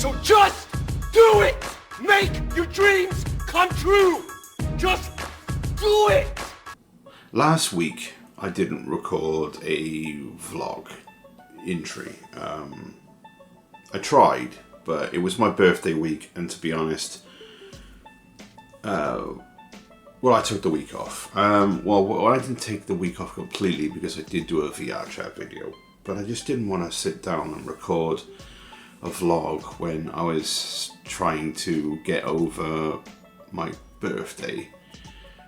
So just do it! Make your dreams come true! Just do it! Last week, I didn't record a vlog entry. I tried, but it was my birthday week, and to be honest, I took the week off. Well, I didn't take the week off completely because I did do a VR chat video, but I just didn't want to sit down and record a vlog when I was trying to get over my birthday.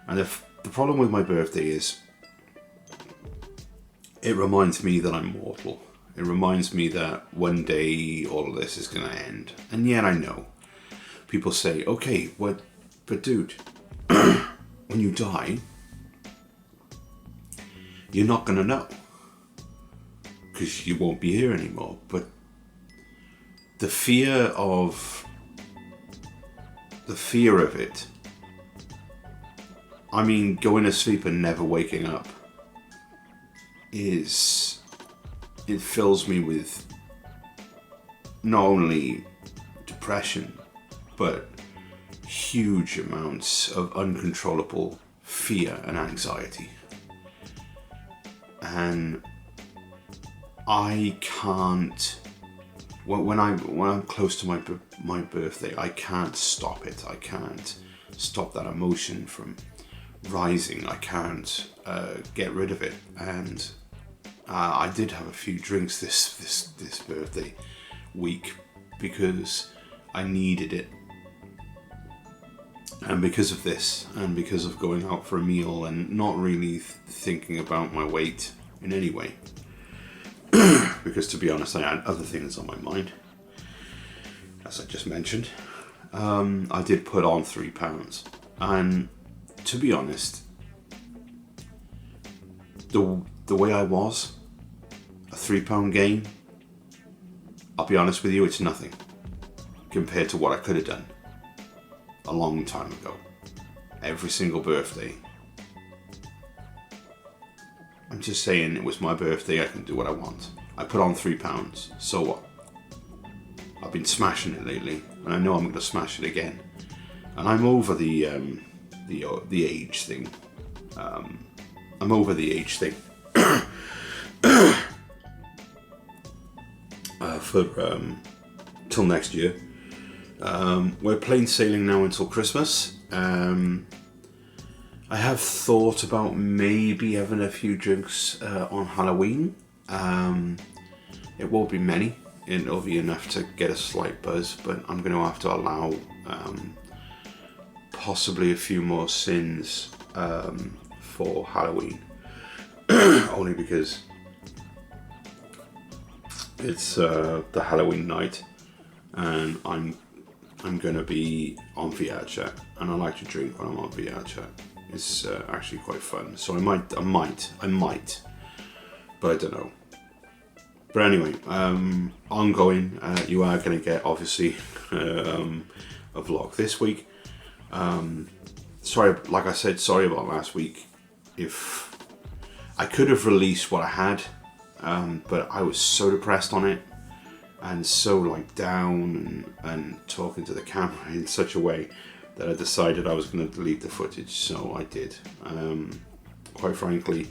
And the problem with my birthday is it reminds me that I'm mortal. It reminds me that one day all of this is going to end. And yet I know. People say, okay, but dude, when you die, you're not going to know. Because you won't be here anymore. But the fear of it, I mean, going to sleep and never waking up, it fills me with not only depression, but huge amounts of uncontrollable fear and anxiety. And I can't, when I'm close to my birthday, I can't stop it. I can't stop that emotion from rising. I can't get rid of it. And I did have a few drinks this birthday week because I needed it. And because of this, and because of going out for a meal and not really thinking about my weight in any way. Because to be honest, I had other things on my mind, as I just mentioned. I did put on 3 pounds. And to be honest, the way I was, a 3 pound gain, I'll be honest with you, it's nothing compared to what I could have done a long time ago. Every single birthday. I'm just saying, it was my birthday, I can do what I want. I put on 3 pounds, so what? I've been smashing it lately, and I know I'm going to smash it again. And I'm over the age thing. I'm over the age thing. Till next year. We're plain sailing now until Christmas. I have thought about maybe having a few drinks on Halloween. It won't be many. It'll be enough to get a slight buzz, but I'm going to have to allow possibly a few more sins for Halloween. Only because it's the Halloween night, and I'm going to be on VR chat, and I like to drink when I'm on VR chat. It's actually quite fun, so I might, but I don't know. But anyway, ongoing, you are going to get obviously a vlog this week. Sorry, like I said, sorry about last week. If I could have released what I had, but I was so depressed on it, and so like down and talking to the camera in such a way that I decided I was going to delete the footage. So I did. Quite frankly,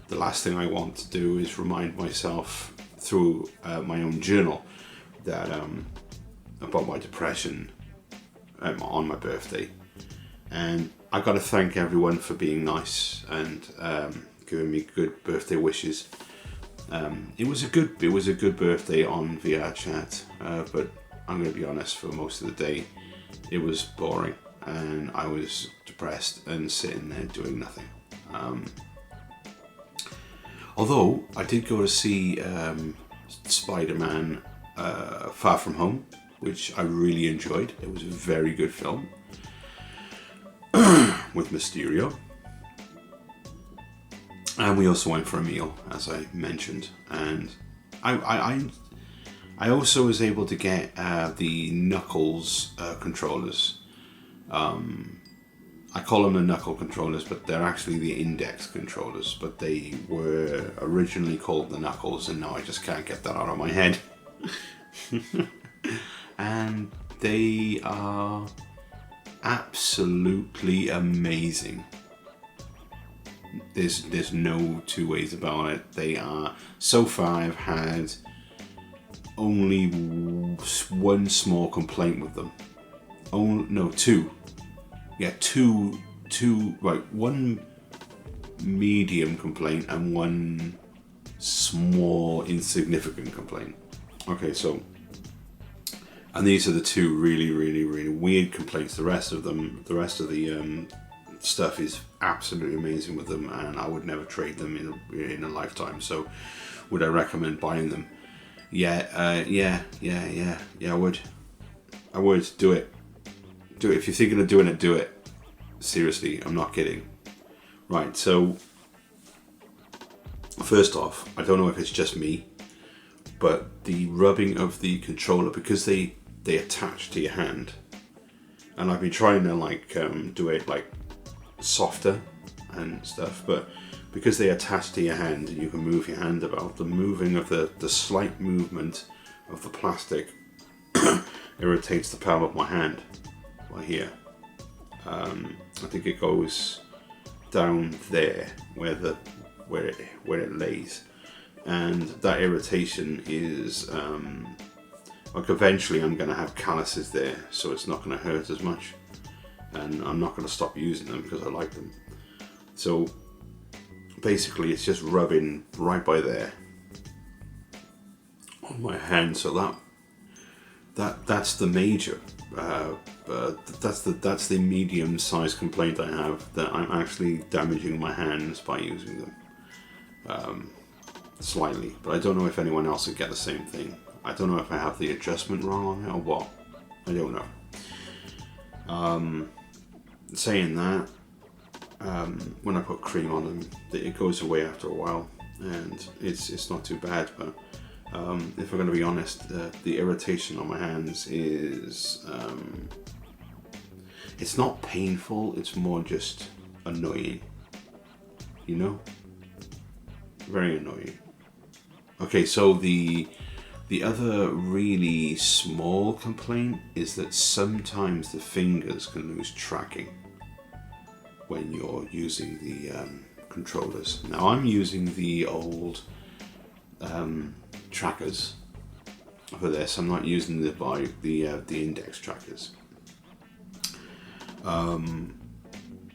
the last thing I want to do is remind myself through my own journal that about my depression on my birthday. And I got to thank everyone for being nice and giving me good birthday wishes. It was a good birthday on VR chat, but I'm going to be honest, for most of the day it was boring, and I was depressed and sitting there doing nothing. Although I did go to see Spider-Man Far From Home, which I really enjoyed. It was a very good film with Mysterio. And we also went for a meal, as I mentioned. And I also was able to get the Knuckles controllers. I call them the knuckle controllers, but they're actually the index controllers. But they were originally called the Knuckles, and now I just can't get that out of my head. and they are absolutely amazing. There's no two ways about it. They are. So far, I've had only one small complaint with them. Oh no, two. Yeah, two. Right, one medium complaint and one small insignificant complaint. Okay, so, and these are the two really weird complaints. The rest of the stuff is absolutely amazing with them, and I would never trade them in a lifetime. So, would I recommend buying them? Yeah, I would. Do it. If you're thinking of doing it, do it. Seriously, I'm not kidding. Right, so first off, I don't know if it's just me, but the rubbing of the controller, because they attach to your hand, and I've been trying to do it softer and stuff, but because they attach to your hand and you can move your hand about, the moving of the slight movement of the plastic irritates the palm of my hand right here. I think it goes down there where it lays, and that irritation is eventually I'm going to have calluses there, so it's not going to hurt as much, and I'm not going to stop using them because I like them. So basically it's just rubbing right by there on my hand, so that's the major that's the medium-sized complaint I have, that I'm actually damaging my hands by using them slightly. But I don't know if anyone else would get the same thing. I don't know if I have the adjustment wrong on it or what. I don't know. Saying that, when I put cream on them, it goes away after a while, and it's not too bad. But if I'm going to be honest, the irritation on my hands is it's not painful, it's more just annoying, you know? Very annoying. Okay, so the other really small complaint is that sometimes the fingers can lose tracking when you're using the controllers. Now I'm using the old trackers for this. I'm not using the index trackers.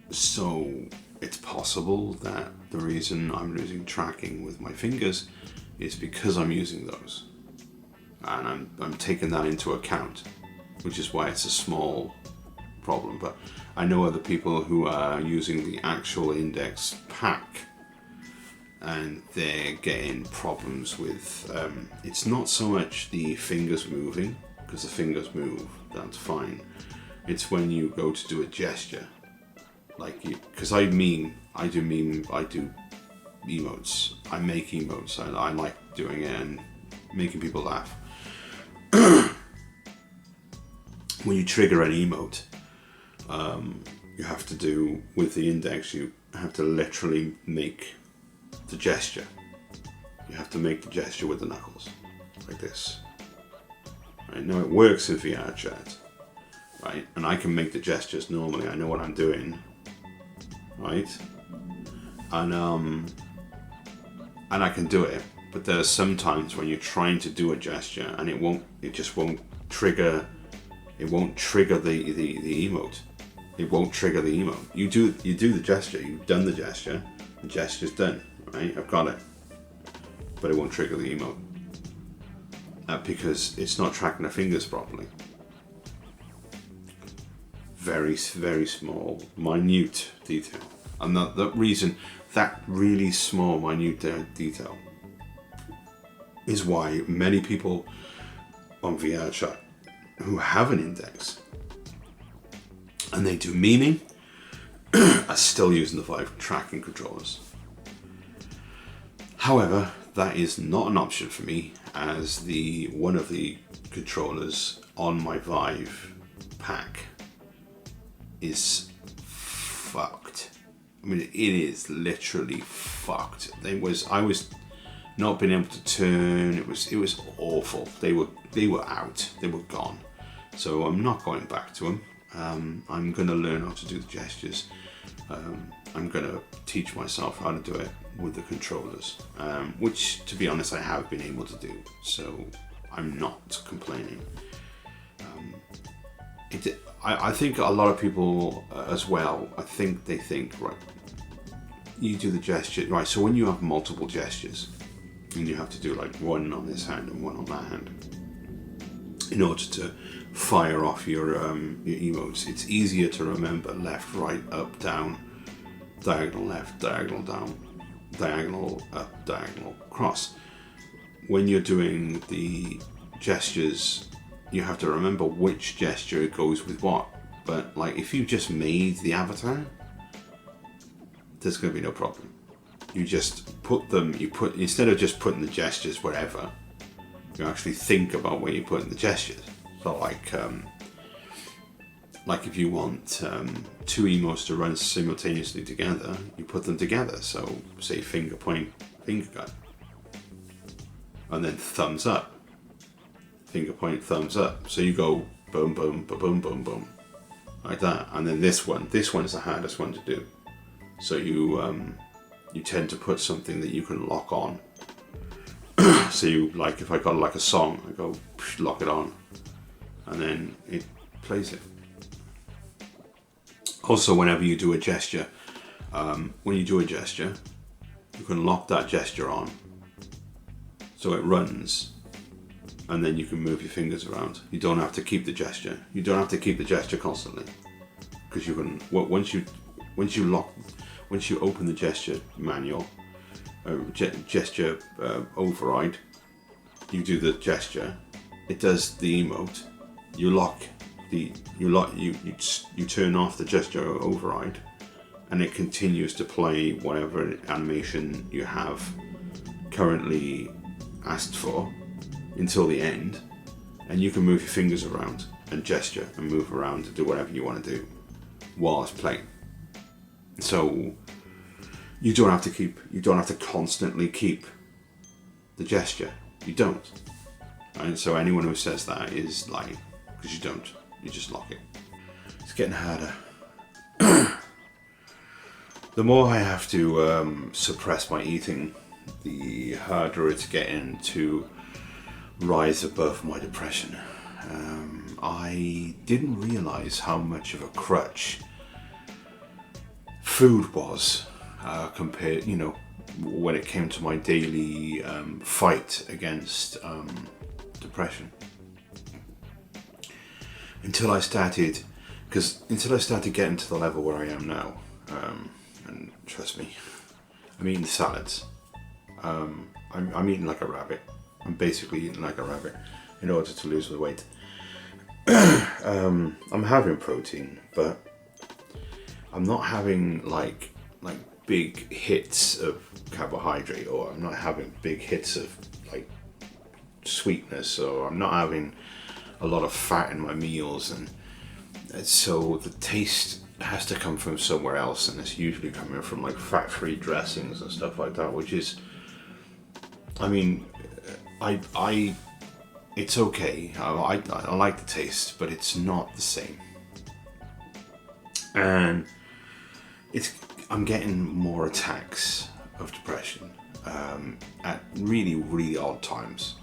So it's possible that the reason I'm losing tracking with my fingers is because I'm using those, and I'm taking that into account, which is why it's a small problem. But I know other people who are using the actual index pack, and they're getting problems with it's not so much the fingers moving, because the fingers move, that's fine. It's when you go to do a gesture, because I do emotes. I make emotes. I like doing it and making people laugh. When you trigger an emote, you have to do with the index. You have to literally make the gesture. You have to make the gesture with the knuckles, like this. Right, now it works in VR chat, right? And I can make the gestures normally. I know what I'm doing, right? And I can do it. But there are some times when you're trying to do a gesture and it just won't trigger. It won't trigger the emote. It won't trigger the emote. You do the gesture. You've done the gesture. The gesture's done. Right? I've got it. But it won't trigger the emote because it's not tracking the fingers properly. Very, very small, minute detail, and that reason, that really small, minute detail, is why many people on VR chat who have an index and they do memeing are still using the Vive tracking controllers. However, that is not an option for me, as one of the controllers on my Vive pack is fucked. I mean, it is literally fucked. I was not being able to turn. It was awful. They were out. They were gone. So I'm not going back to them. I'm going to learn how to do the gestures. I'm going to teach myself how to do it with the controllers, which, to be honest, I have been able to do. So I'm not complaining. I think a lot of people as well, I think they think, right, you do the gesture, right, so when you have multiple gestures, and you have to do like one on this hand and one on that hand, in order to fire off your emotes, it's easier to remember left, right, up, down, diagonal left, diagonal down, diagonal up, diagonal cross. When you're doing the gestures, you have to remember which gesture goes with what. But like if you just made the avatar, there's going to be no problem. You just put them, instead of just putting the gestures wherever, you actually think about where you're putting the gestures. So like if you want two emotes to run simultaneously together, you put them together. So say finger point, finger gun, and then thumbs up, finger point, thumbs up. So you go boom, boom, boom, boom, boom, boom, like that. And then this one is the hardest one to do. So you tend to put something that you can lock on. So you, like if I got like a song, I go lock it on, and then it plays it. Also, whenever you do a gesture, when you do a gesture, you can lock that gesture on, so it runs, and then you can move your fingers around. You don't have to keep the gesture. You don't have to keep the gesture constantly, because you can once you open the gesture manual, gesture override, you do the gesture, it does the emote, you turn off the gesture override, and it continues to play whatever animation you have currently asked for until the end, and you can move your fingers around and gesture and move around to do whatever you want to do while it's playing. So you don't have to constantly keep the gesture. You don't. And so anyone who says that is lying, because you don't. You just lock it. It's getting harder. The more I have to suppress my eating, the harder it's getting to rise above my depression. I didn't realize how much of a crutch food was compared, when it came to my daily fight against depression. Until I started getting to the level where I am now, and trust me, I'm eating salads. I'm eating like a rabbit. I'm basically eating like a rabbit in order to lose the weight. I'm having protein, but I'm not having like big hits of carbohydrate, or I'm not having big hits of like sweetness, or I'm not having a lot of fat in my meals, and so the taste has to come from somewhere else, and it's usually coming from like fat-free dressings and stuff like that, which is, I mean, it's okay. I like the taste, but it's not the same. And I'm getting more attacks of depression at really, really odd times.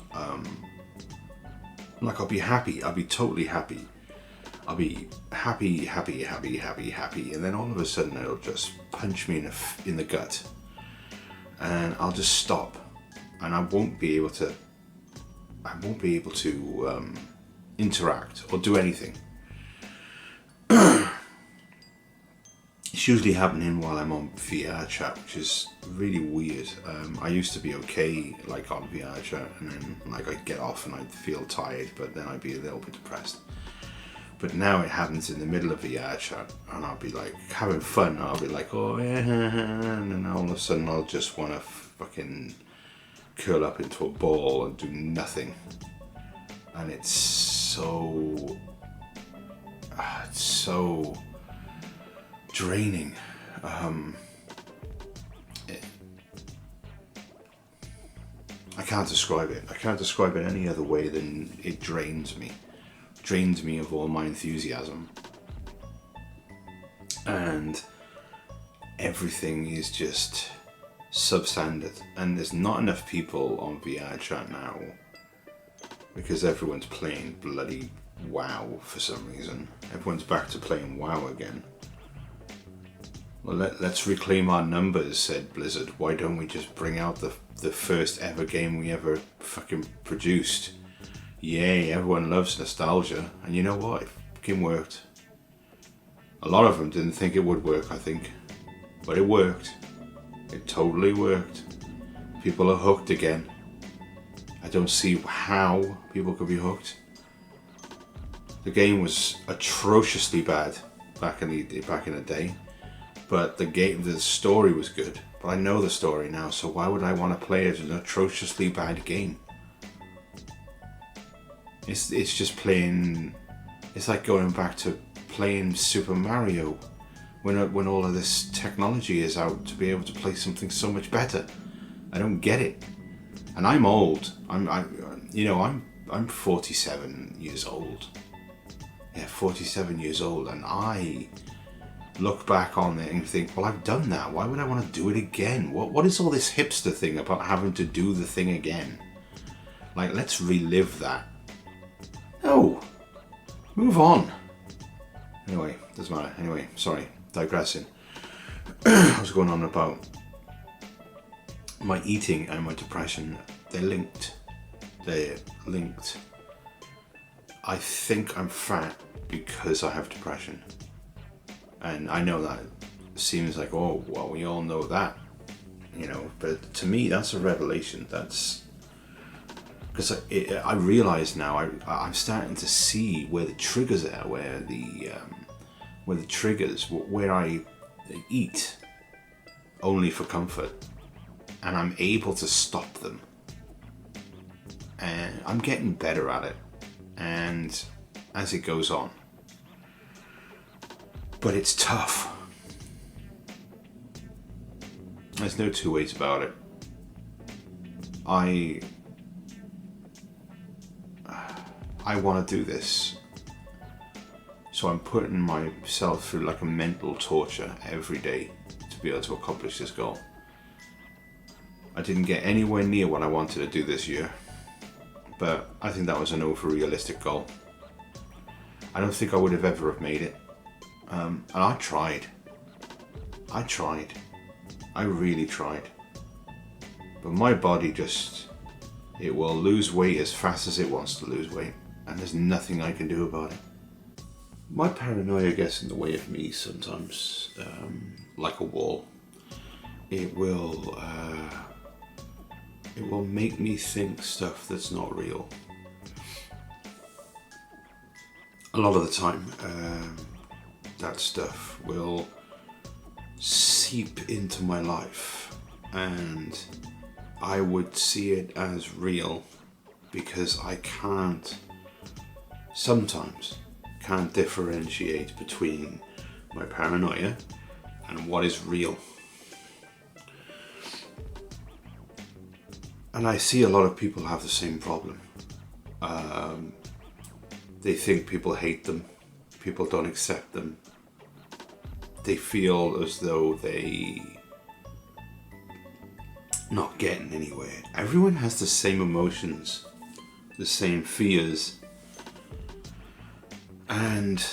Like I'll be happy, I'll be totally happy. I'll be happy, and then all of a sudden it'll just punch me in the gut, and I'll just stop, and I won't be able to interact or do anything. It's usually happening while I'm on VR chat, which is really weird. I used to be okay like on VR chat, and then like I'd get off and I'd feel tired, but then I'd be a little bit depressed. But now it happens in the middle of VR chat, and I'll be like having fun, and I'll be like, oh yeah, and then all of a sudden I'll just want to fucking curl up into a ball and do nothing. And it's so draining. I can't describe it. I can't describe it any other way than it drains me. drained me of all my enthusiasm. And everything is just substandard. And there's not enough people on VR chat now because everyone's playing bloody WoW for some reason. Everyone's back to playing WoW again. Well, let's reclaim our numbers, said Blizzard. Why don't we just bring out the first ever game we ever fucking produced? Yay, everyone loves nostalgia. And you know what? It fucking worked. A lot of them didn't think it would work, I think. But it worked. It totally worked. People are hooked again. I don't see how people could be hooked. The game was atrociously bad back in the day. But the story was good. But I know the story now, so why would I want to play it as an atrociously bad game? It's just playing. It's like going back to playing Super Mario when all of this technology is out to be able to play something so much better. I don't get it. And I'm old. I'm 47 years old. Yeah, 47 years old, and I look back on it and think, well, I've done that. Why would I want to do it again? What is all this hipster thing about having to do the thing again? Like, let's relive that. No, move on. Anyway, doesn't matter. Anyway, sorry, digressing. I was going on about my eating and my depression. They're linked. I think I'm fat because I have depression. And I know that seems like, oh, well, we all know that, but to me, that's a revelation. That's because I realize now I'm starting to see where the triggers are, where I eat only for comfort, and I'm able to stop them. And I'm getting better at it, and as it goes on. But it's tough. There's no two ways about it. I want to do this. So I'm putting myself through like a mental torture every day to be able to accomplish this goal. I didn't get anywhere near what I wanted to do this year. But I think that was an over-realistic goal. I don't think I would have ever have made it. And I tried. I really tried. But my body it will lose weight as fast as it wants to lose weight. And there's nothing I can do about it. My paranoia gets in the way of me sometimes, like a wall. It will make me think stuff that's not real. A lot of the time, that stuff will seep into my life, and I would see it as real because I sometimes can't differentiate between my paranoia and what is real. And I see a lot of people have the same problem. They think people hate them, people don't accept them. They feel as though they not getting anywhere. Everyone has the same emotions, the same fears, and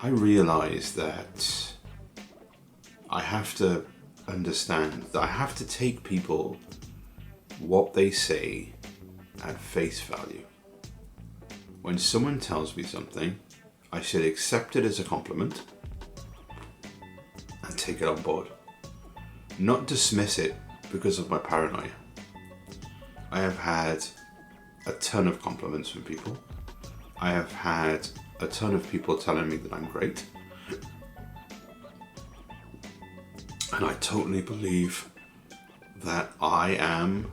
I realize that I have to understand that I have to take people what they say at face value. When someone tells me something, I should accept it as a compliment and take it on board. Not dismiss it because of my paranoia. I have had a ton of compliments from people. I have had a ton of people telling me that I'm great. And I totally believe that I am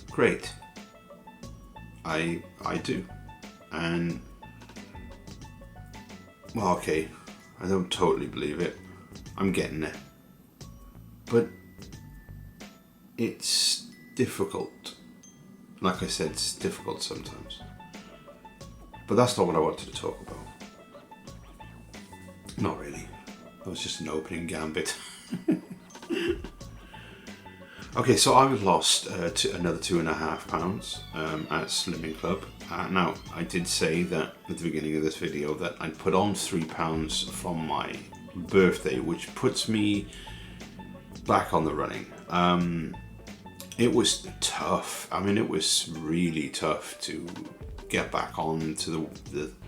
great. I do. And, well, okay, I don't totally believe it. I'm getting there. But it's difficult. like I said, it's difficult sometimes. But that's not what I wanted to talk about. Not really. That was just an opening gambit. Okay, so I've lost another 2.5 pounds at Slimming Club. Now, I did say that at the beginning of this video that I'd put on 3 pounds from my birthday, which puts me back on the running. It was tough. I mean, it was really tough to get back on to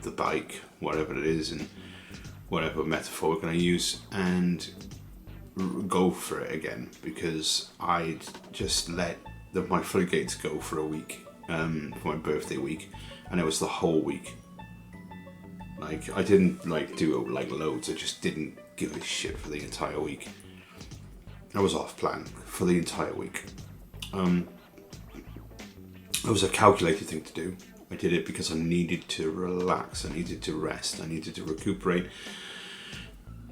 the bike, whatever it is, and whatever metaphor we're going to use, and go for it again, because I'd just let my floodgates go for a week, for my birthday week, and it was the whole week. Like, I didn't like do like loads, I just didn't give a shit for the entire week. I was off plan for the entire week. It was a calculated thing to do. I did it because I needed to relax, I needed to rest, I needed to recuperate,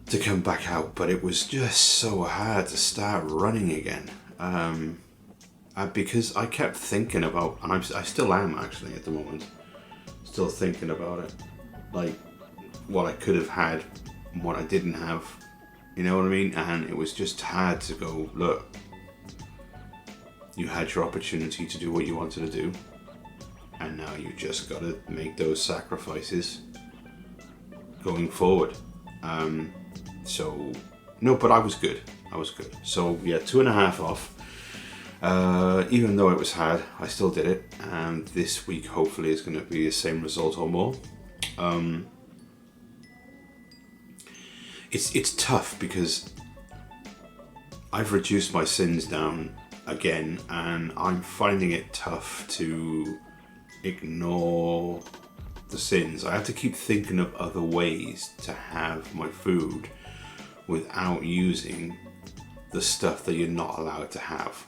to come back out, but it was just so hard to start running again. Because I kept thinking about, and I still am actually at the moment, still thinking about it, like what I could have had and what I didn't have, you know what I mean? And it was just hard to go, look, you had your opportunity to do what you wanted to do, and now you just got to make those sacrifices going forward. So, no, but I was good. So yeah, 2.5 off. Even though it was hard, I still did it. And this week, hopefully, is going to be the same result or more. It's tough because I've reduced my sins down again, and I'm finding it tough to ignore the sins. I have to keep thinking of other ways to have my food without using the stuff that you're not allowed to have,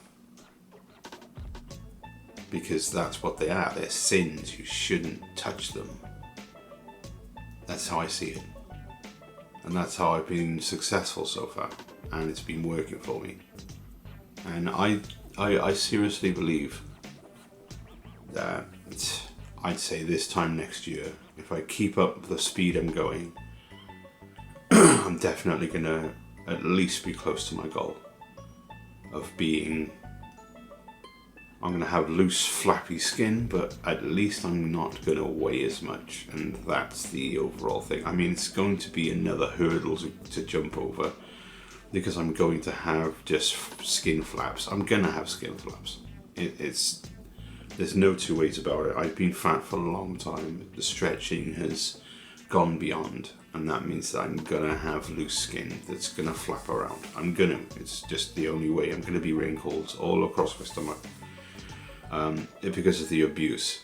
because that's what they are. They're sins. You shouldn't touch them. That's how I see it, and that's how I've been successful so far, and it's been working for me. And I seriously believe that I'd say this time next year, if I keep up the speed I'm going, I'm definitely gonna at least be close to my goal of being, I'm gonna have loose flappy skin, but at least I'm not gonna weigh as much, and that's the overall thing. I mean, it's going to be another hurdle to jump over, because I'm going to have just skin flaps. I'm gonna have skin flaps. There's no two ways about it. I've been fat for a long time. The stretching has gone beyond, and that means that I'm gonna have loose skin that's gonna flap around. It's just the only way. I'm gonna be wrinkles all across my stomach, because of the abuse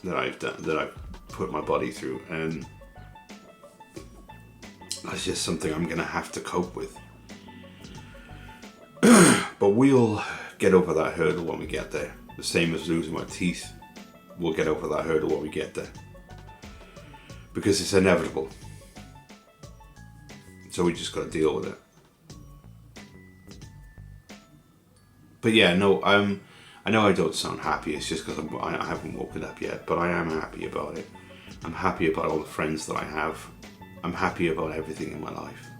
that I've done, that I've put my body through, and that's just something I'm gonna have to cope with. But we'll get over that hurdle when we get there. The same as losing my teeth. We'll get over that hurdle when we get there, because it's inevitable. So we just got to deal with it. But yeah, no, I know I don't sound happy. It's just because I haven't woken up yet, but I am happy about it. I'm happy about all the friends that I have. I'm happy about everything in my life.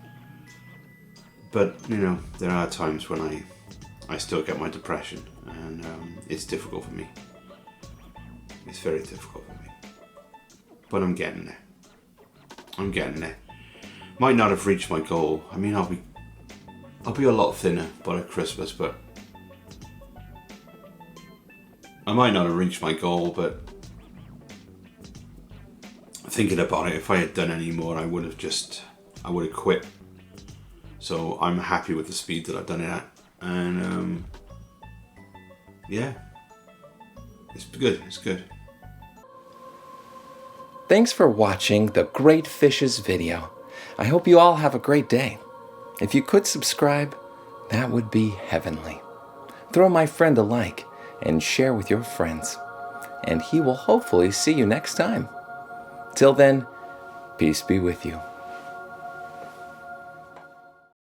But, you know, there are times when I still get my depression, and it's difficult for me. It's very difficult for me. But I'm getting there. Might not have reached my goal. I mean, I'll be a lot thinner by Christmas, but I might not have reached my goal, but thinking about it, if I had done any more, I would have quit. So I'm happy with the speed that I've done it at, and yeah, it's good. Thanks for watching the Great Fishes video. I hope you all have a great day. If you could subscribe, that would be heavenly. Throw my friend a like and share with your friends, and he will hopefully see you next time. Till then, peace be with you.